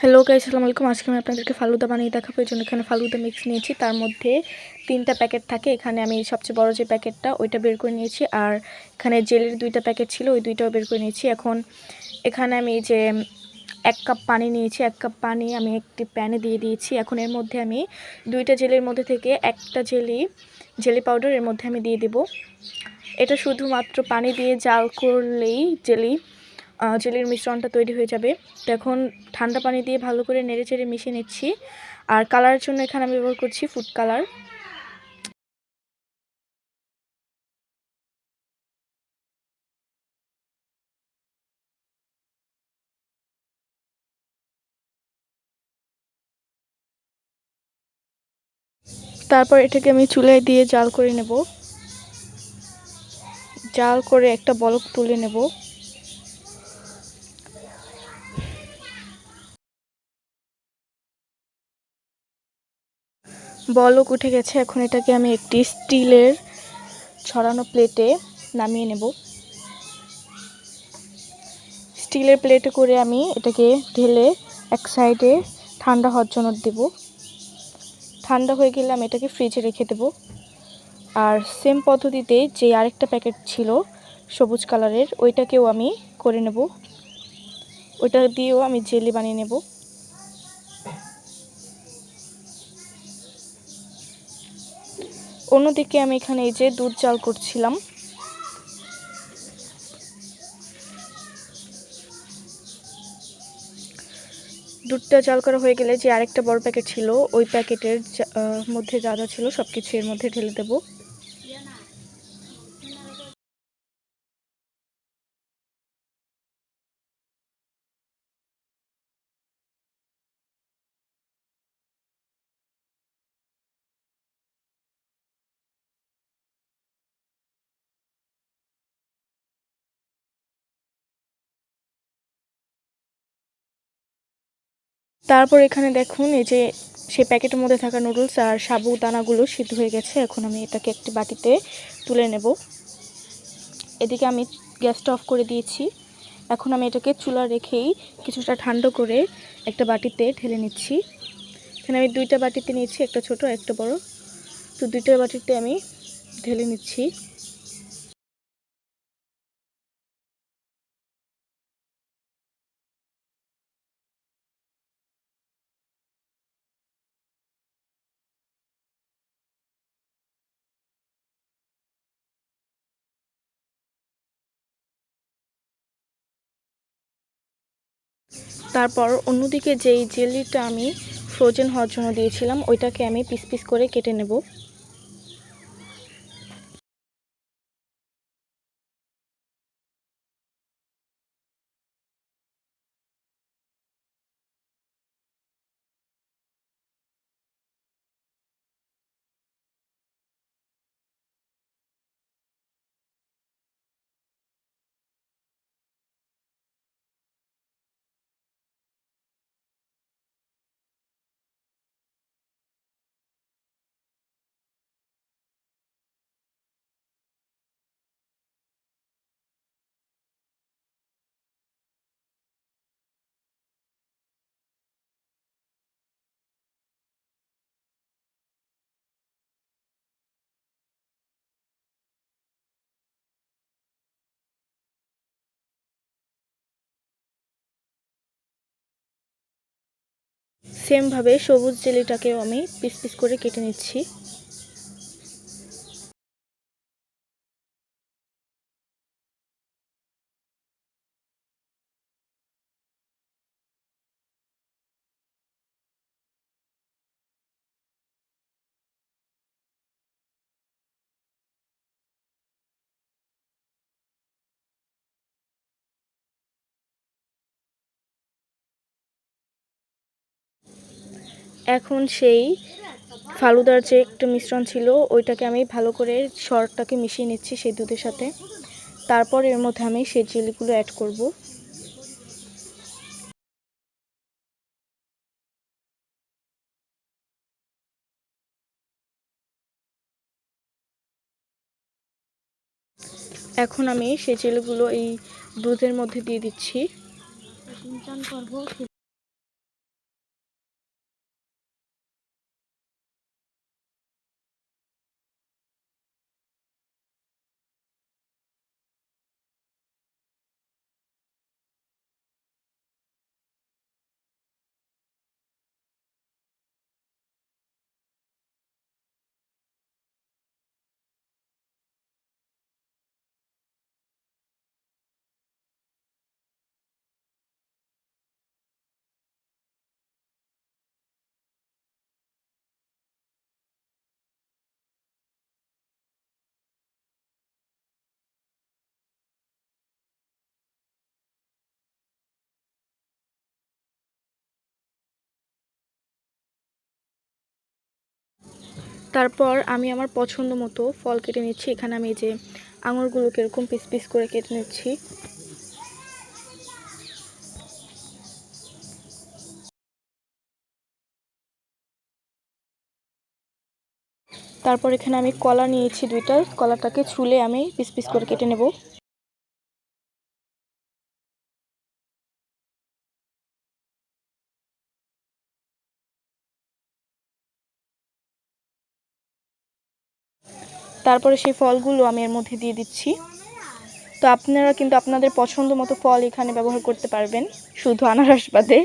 Hello guys, আসসালামু আলাইকুম। আজকে আমি আপনাদেরকে ফালুদা বানিয়ে দেখাবো। এই জন্য এখানে ফালুদা মিক্স নিয়েছি। তার মধ্যে 3টা প্যাকেট থাকে। এখানে আমি সবচেয়ে বড় যে প্যাকেটটা ওইটা বের করে নিয়েছি, আর এখানে জেলের 2টা প্যাকেট ছিল, ওই 2টাও বের করে নিয়েছি। এখন এখানে আমি যে 1 কাপ পানি নিয়েছি, 1 কাপ পানি আমি একটি প্যানে দিয়ে দিয়েছি। এখন এর মধ্যে আমি 2টা জেলের মধ্যে থেকে একটা জেলি পাউডার এর মধ্যে আমি দিয়ে দেব। এটা শুধুমাত্র পানি দিয়ে জাল করলেই জেলির মিশ্রণটা তৈরি হয়ে যাবে। তো এখন ঠান্ডা পানি দিয়ে ভালো করে নেড়েচেড়ে মিশিয়ে নিচ্ছি। আর কালারের জন্য এখানে আমি ব্যবহার করছি ফুড কালার। তারপর এটাকে আমি চুলায় দিয়ে জাল করে নেব। জাল করে একটা বলক তুলে নেব। বলক উঠে গেছে। এখন এটাকে আমি একটি স্টিলের ছড়ানো প্লেটে নামিয়ে নেব। স্টিলের প্লেটে করে আমি এটাকে ঢেলে এক সাইডে ঠান্ডা হওয়ার জন্য দেব। ঠান্ডা হয়ে গেলে আমি এটাকে ফ্রিজে রেখে দেব। আর সেম পদ্ধতিতে যে আরেকটা প্যাকেট ছিল সবুজ কালারের, ওইটাকেও আমি করে নেব। ওইটা দিয়েও আমি জেলি বানিয়ে নেব। অন্যদিকে আমি এখানে এই যে দুধ জাল করছিলাম। দুধটা জাল করা হয়ে গেলে যে আরেকটা বড় প্যাকেট ছিল, ওই প্যাকেটের মধ্যে যা যা ছিল সব কিছু এর মধ্যে ঢেলে দেব। তারপর এখানে দেখুন, এই যে সেই প্যাকেটের মধ্যে থাকা নুডলস আর সাবুদানাগুলো সিদ্ধ হয়ে গেছে। এখন আমি এটাকে একটি বাটিতে তুলে নেব। এদিকে আমি গ্যাসটা অফ করে দিয়েছি। এখন আমি এটাকে চুলা রেখেই কিছুটা ঠান্ডা করে একটা বাটিতে ঢেলে নিচ্ছি। এখানে আমি 2টা বাটিতে নিয়েছি, একটা ছোট একটা বড়। তো 2টা বাটিতে আমি ঢেলে নিচ্ছি। তারপর অন্যদিকে যেই জেলিটা আমি ফ্রোজেন হওয়ার জন্য দিয়েছিলাম, ওইটাকে আমি পিস পিস করে কেটে নেব। সেমভাবে সবুজ জেলিটাকেও আমি পিস পিস করে কেটে নিচ্ছি। এখন সেই ফালুদার যে একটা মিশ্রণ ছিল, ওইটাকে আমি ভালো করে সরটাকে মিশিয়ে নিচ্ছি সেই দুধের সাথে। তারপর এর মধ্যে আমি সেই জেলিগুলো অ্যাড করব। এখন আমি সেই জেলিগুলো এই দুধের মধ্যে দিয়ে দিচ্ছি। তারপর আমি আমার পছন্দ মতো ফল কেটে নিচ্ছি। এখানে আমি এই যে আঙুরগুলোকে এরকম পিস পিস করে কেটে নিচ্ছি। তারপর এখানে আমি কলা নিয়েছি 2টা, কলাটাকে ছুলে আমি পিস পিস করে কেটে নেব। তারপরে সেই ফলগুলো আমি এর মধ্যে দিয়ে দিচ্ছি। তো আপনারা কিন্তু আপনাদের পছন্দ মতো ফল এখানে ব্যবহার করতে পারবেন, শুধু আনারস বাদে।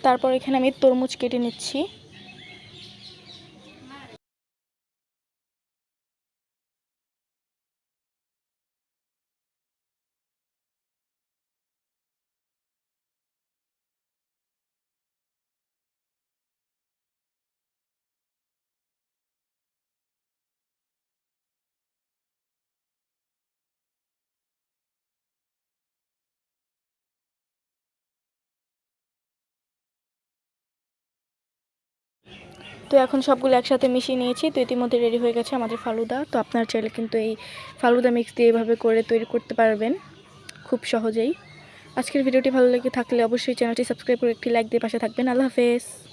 তারপর এখানে আমি তরমুজ কেটে নিচ্ছি। তো এখন সবগুলো একসাথে মিশিয়ে নিয়েছি। তো ইতিমধ্যে রেডি হয়ে গেছে আমাদের ফালুদা। তো আপনার চাইলে কিন্তু এই ফালুদা মিক্স দিয়ে এভাবে করে তৈরি করতে পারবেন খুব সহজেই। আজকের ভিডিওটি ভালো লেগে থাকলে অবশ্যই চ্যানেলটি সাবস্ক্রাইব করে একটি লাইক দিয়ে পাশে থাকবেন। আল্লাহ হাফেজ।